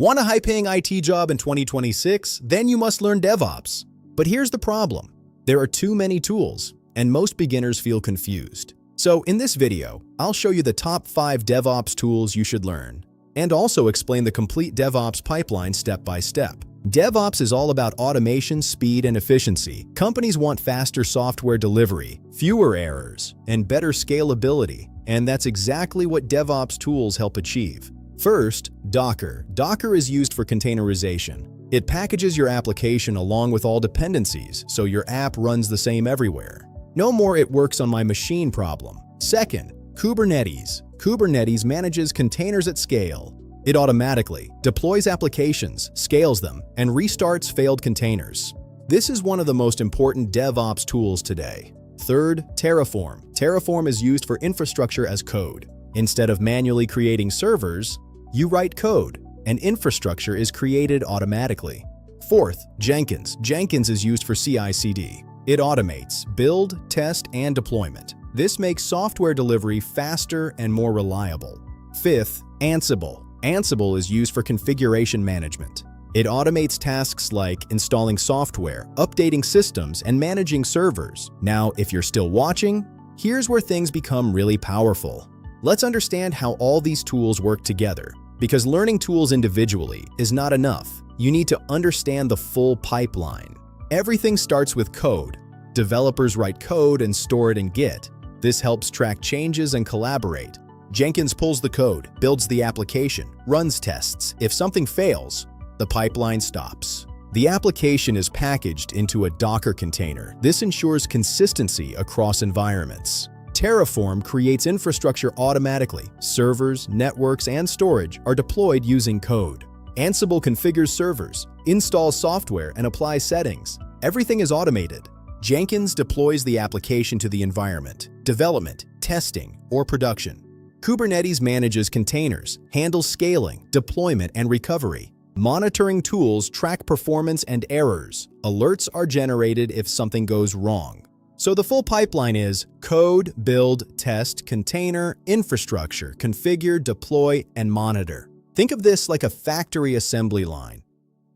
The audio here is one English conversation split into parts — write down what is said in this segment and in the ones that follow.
Want a high-paying IT job in 2026? Then you must learn DevOps. But here's the problem. There are too many tools, and most beginners feel confused. So in this video, I'll show you the top 5 DevOps tools you should learn, and also explain the complete DevOps pipeline step by step. DevOps is all about automation, speed, and efficiency. Companies want faster software delivery, fewer errors, and better scalability, and that's exactly what DevOps tools help achieve. First, Docker. Docker is used for containerization. It packages your application along with all dependencies, so your app runs the same everywhere. No more "it works on my machine" problem. Second, Kubernetes. Kubernetes manages containers at scale. It automatically deploys applications, scales them, and restarts failed containers. This is one of the most important DevOps tools today. Third, Terraform. Terraform is used for infrastructure as code. Instead of manually creating servers, you write code, and infrastructure is created automatically. Fourth, Jenkins. Jenkins is used for CI/CD. It automates build, test, and deployment. This makes software delivery faster and more reliable. Fifth, Ansible. Ansible is used for configuration management. It automates tasks like installing software, updating systems, and managing servers. Now, if you're still watching, here's where things become really powerful. Let's understand how all these tools work together, because learning tools individually is not enough. You need to understand the full pipeline. Everything starts with code. Developers write code and store it in Git. This helps track changes and collaborate. Jenkins pulls the code, builds the application, runs tests. If something fails, the pipeline stops. The application is packaged into a Docker container. This ensures consistency across environments. Terraform creates infrastructure automatically. Servers, networks, and storage are deployed using code. Ansible configures servers, installs software, and applies settings. Everything is automated. Jenkins deploys the application to the environment, development, testing, or production. Kubernetes manages containers, handles scaling, deployment, and recovery. Monitoring tools track performance and errors. Alerts are generated if something goes wrong. So the full pipeline is code, build, test, container, infrastructure, configure, deploy, and monitor. Think of this like a factory assembly line.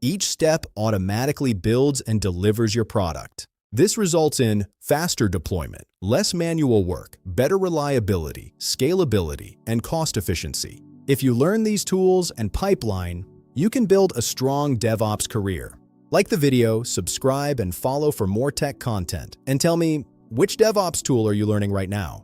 Each step automatically builds and delivers your product. This results in faster deployment, less manual work, better reliability, scalability, and cost efficiency. If you learn these tools and pipeline, you can build a strong DevOps career. Like the video, subscribe, and follow for more tech content. And tell me, which DevOps tool are you learning right now?